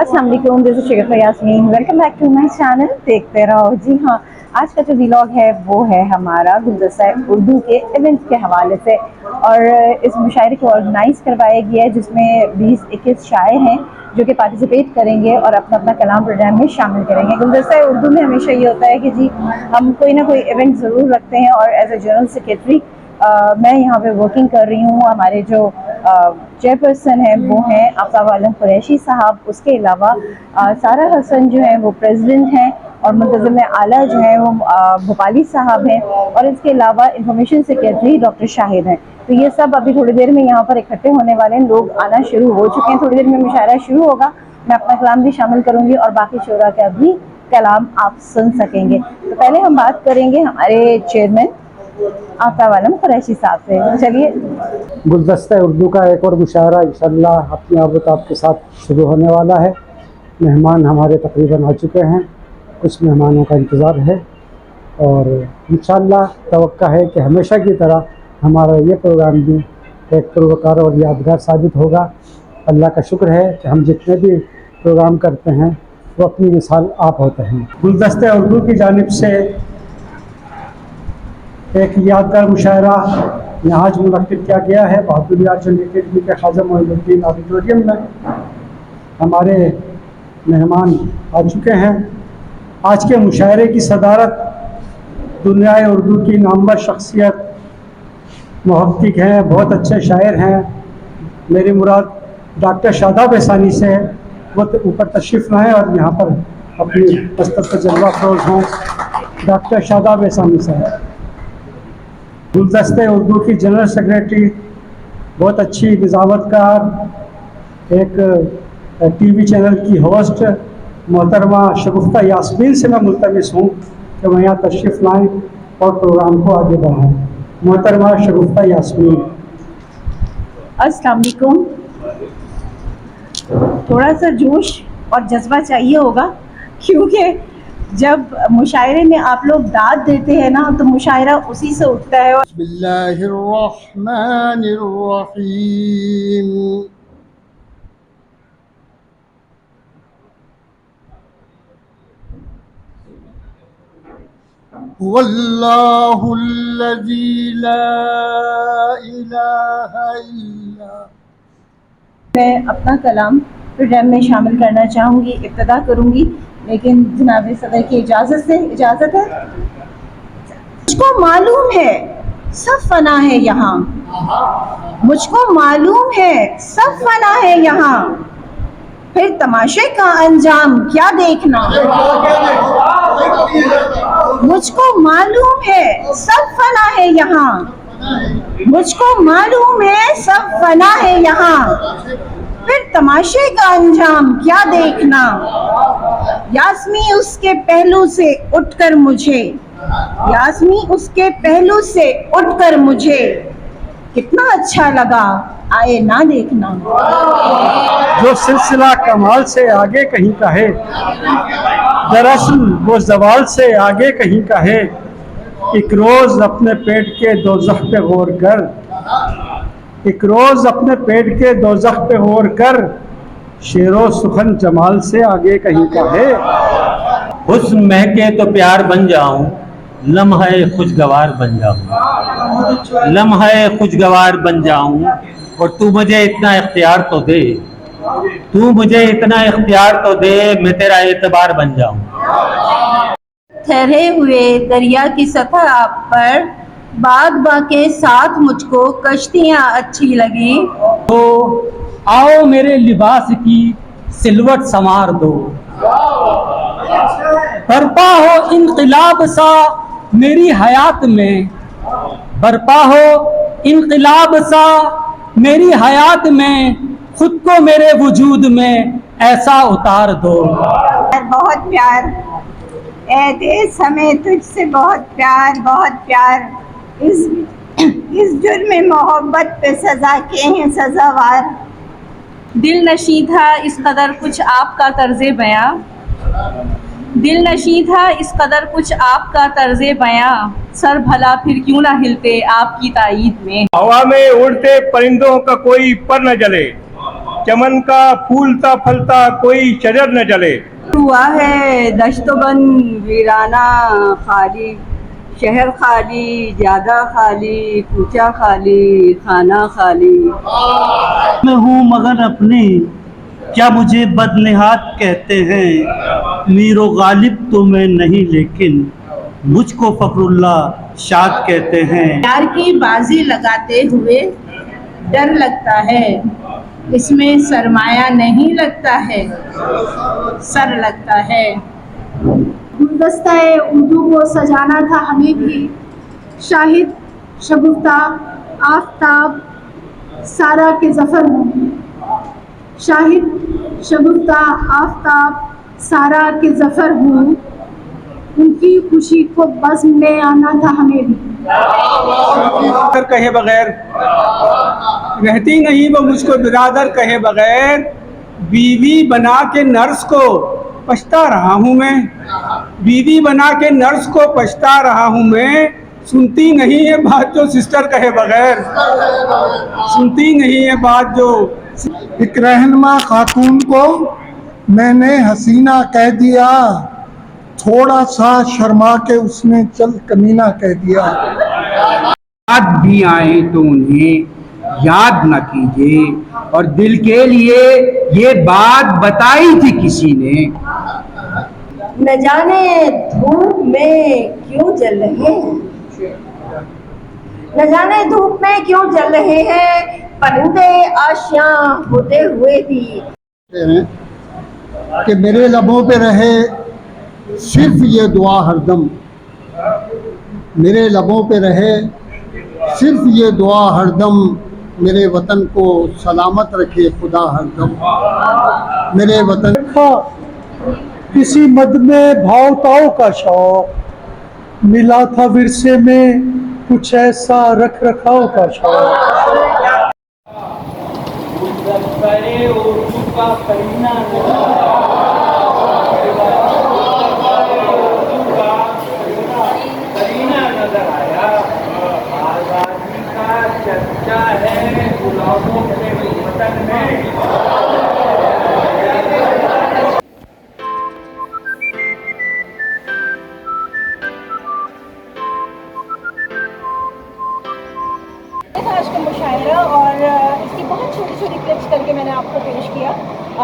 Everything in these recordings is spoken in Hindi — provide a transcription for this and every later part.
अस्सलाम वालेकुम, this is Shagufta Yasmeen. Welcome back to my channel देखते रहो। जी हाँ, आज का जो व्लॉग है वो है हमारा गुलदस्ता उर्दू के इवेंट के हवाले से। और इस मुशायरे को ऑर्गेनाइज़ करवाया गया है जिसमें 20-21 शायर हैं जो कि पार्टिसिपेट करेंगे और अपना अपना कलाम प्रोग्राम में शामिल करेंगे। गुलदस्ता उर्दू में हमेशा ये होता है कि जी हम कोई ना कोई इवेंट ज़रूर रखते हैं और एज ए जनरल सेक्रेटरी मैं यहाँ पे वर्किंग कर रही हूँ। हमारे जो चेयरपर्सन हैं वो हैं आफ्ताब आलम कुरैशी साहब। उसके अलावा सारा हसन जो है वो प्रेसिडेंट हैं और मुंतज़िम आला जो है वो भोपाली साहब हैं और इसके अलावा इंफॉर्मेशन सेक्रेटरी डॉक्टर शाहिद हैं। तो ये सब अभी थोड़ी देर में यहाँ पर इकट्ठे होने वाले हैं। लोग आना शुरू हो चुके हैं। थोड़ी देर में मुशायरा शुरू होगा, मैं अपना कलाम भी शामिल करूँगी और बाकी शोरा का भी कलाम आप सुन सकेंगे। तो पहले हम बात करेंगे हमारे चेयरमैन आफ्ताब आलम कुरैशी साहब से। तो चलिए, गुलदस्ता उर्दू का एक और मुशायरा इंशाअल्लाह अपनी आबोताब के साथ शुरू होने वाला है। मेहमान हमारे तकरीबन आ चुके हैं, कुछ मेहमानों का इंतज़ार है और इंशाअल्लाह तवक्का है कि हमेशा की तरह हमारा ये प्रोग्राम भी एक पुरवकार और यादगार साबित होगा। अल्लाह का शुक्र है कि हम जितने भी प्रोग्राम करते हैं वो अपनी मिसाल आप होते हैं। गुलदस्ता उर्दू की जानिब से एक यादगार मुशायरा यहाँ आज मुनक़्क़िद किया गया है बहादुर यार जंग अकेडमी के ख़ाजा मोइनुद्दीन ऑडिटोरियम में। हमारे मेहमान आ चुके हैं। आज के मुशायरे की सदारत दुनिया उर्दू की नामवर शख्सियत मुहक़्क़िक़ हैं, बहुत अच्छे शायर हैं। मेरी मुराद डॉक्टर शादाब एहसानी से है, वो तो ऊपर तशरीफ़ लाएँ और यहाँ पर अपनी दस्तक पर जलवा अफरोज़ हों। डॉक्टर शादाब एहसानी से है गुलदस्ते उर्दू की जनरल सेक्रेटरी, बहुत अच्छी निज़ामतकार, एक टीवी चैनल की होस्ट मोहतरमा शगुफ्ता यास्मीन से मैं मुल्तमिस हूँ कि वह यहाँ तशरीफ़ लाएँ और प्रोग्राम को आगे बढ़ाएँ। मोहतरमा शगुफ्ता यास्मीन। अस्सलाम वालेकुम। थोड़ा सा जोश और जज्बा चाहिए होगा क्योंकि जब मुशायरे में आप लोग दाद देते हैं ना तो मुशायरा उसी से उठता है। बिस्मिल्लाहिर्रहमानिर्रहीम। वल्लाहुल्लज़ी ला इलाहा इल्ला। मैं अपना कलाम प्रोग्राम में शामिल करना चाहूँगी, इब्तिदा करूँगी, लेकिन जनाब सदर की इजाज़त है। मुझको मालूम है सब फना है यहाँ, मुझको मालूम है सब फना है यहाँ, फिर तमाशे का अंजाम क्या देखना। मुझको मालूम है सब फना है यहाँ, मुझको मालूम है सब फना है यहाँ, फिर तमाशे का अंजाम क्या देखना। यास्मी उसके पहलू से उठकर मुझे, यास्मी उसके पहलू से उठकर मुझे कितना अच्छा लगा, आए ना देखना। जो सिलसिला कमाल से आगे कहीं का है, दरअसल वो ज़वाल से आगे कहीं का है। एक रोज़ अपने पेट के दोज़ख पे गौर कर, एक रोज़ अपने पेट के दोज़ख पे गौर कर, शेरो सुखन जमाल से आगे कहीं का है। हुस्न महके तो प्यार बन जाऊं, लम्हे खुशगवार बन जाऊं, लम्हे खुशगवार बन जाऊं, और तू मुझे इतना इख्तियार तो दे, तू मुझे इतना इख्तियार तो दे, मैं तेरा एतबार बन जाऊं। ठहरे हुए दरिया की सतह पर बाग के साथ मुझको कश्तियाँ अच्छी लगी। तो आओ मेरे लिबास की सिलवट संवार दो, बरपा हो इनकलाब सा मेरी हयात में, बरपा हो इनकलाब सा मेरी हयात में, खुद को मेरे वजूद में ऐसा उतार दो। बहुत प्यार ए देश, हमें तुझसे बहुत प्यार, इस जुर्म मोहब्बत पे सजा के हैं सजावार। दिल नशी था इस कदर कुछ आपका तर्ज़े बयां, दिल नशी था इस कदर कुछ आपका तर्ज़े बयां, सर भला फिर क्यों ना हिलते आपकी ताईद में। हवा में उड़ते परिंदों का कोई पर न जले, चमन का फूलता फलता कोई शजर न जले। हुआ है दश्तबन वीराना खाली, शहर खाली, ज्यादा खाली, कूचा खाली, खाना खाली। मैं हूँ मगर अपनी, क्या मुझे बदनिहात कहते हैं। मीरो गालिब तो मैं नहीं लेकिन मुझको फखरुल्लाह शाद कहते हैं। प्यार की बाजी लगाते हुए डर लगता है, इसमें सरमाया नहीं लगता है, सर लगता है। गुलदस्ता उर्दू को सजाना था हमें भी, शाहिद शगुफ्ता आफताब सारा के ज़फ़र हूँ। शाहिद शगुफ्ता आफताब सारा के ज़फ़र हूँ, उनकी खुशी को बज़्म में आना था हमें भी। कहे बगैर रहती नहीं वो मुझको बिरादर कहे बगैर, बीवी बना के नर्स को पछता रहा हूँ मैं, बीवी बना के नर्स को पछता रहा हूँ मैं। सुनती नहीं है बात जो सिस्टर कहे बगैर, सुनती नहीं है बात जो। एक रहनुमा खातून को मैंने हसीना कह दिया, थोड़ा सा शर्मा के उसने चल कमीना कह दिया। याद भी आए तो उन्हें याद न कीजिए, और दिल के लिए ये बात बताई थी किसी ने। न जाने धूप में क्यों जल रहे हैं, न जाने धूप में क्यों जल रहे हैं, परिंदे आशियां होते हुए भी। कि मेरे लबों पे रहे सिर्फ ये दुआ हरदम, मेरे लबों पे रहे सिर्फ ये दुआ हरदम, मेरे वतन को सलामत रखे खुदा हरदम। मेरे वतन था किसी मद में भाव ताव का शौक, मिला था विरसे में कुछ ऐसा रख रखाव का शौक। चर्चा है गुलाबों के वतन में। आज का मुशायरा और इसकी बहुत छोटी छोटी क्लिप्स करके मैंने आपको पेश किया।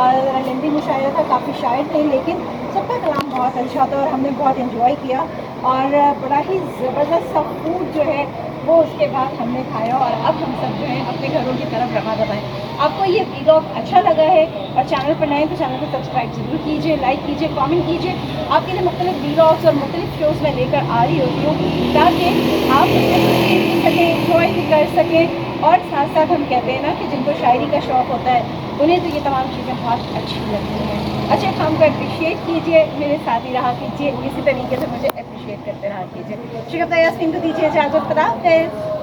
और लेंदी मुशायरा था, काफ़ी शायर थे, लेकिन सबका कलाम बहुत अच्छा था और हमने बहुत एंजॉय किया। और बड़ा ही ज़बरदस्त सा फूड जो है वो उसके बाद हमने खाया और अब हम सब जो है अपने घरों की तरफ रवाना हैं। आपको ये वीलॉग अच्छा लगा है और चैनल पर नए तो चैनल को सब्सक्राइब जरूर कीजिए, लाइक कीजिए, कमेंट कीजिए। आपके लिए मुख्तलिफ वीलॉग्स और मुख्तलिफ शोज़ मैं लेकर आ रही होती हूँ ताकि आप उसमें सीख भी सकें, इंजॉय भी कर सकें। और साथ साथ हम कहते हैं ना कि जिनको शायरी का शौक़ होता है उन्हें तो ये तमाम चीज़ें बहुत अच्छी लगती हैं। अच्छे काम को अप्रिशिएट कीजिए, मेरे साथ ही रहा कीजिए, इसी तरीके से मुझे अप्रिशिएट करते रहा कीजिए। शिकता यास्मीन को दीजिए इजाज़त, खुदा हाफ़िज़।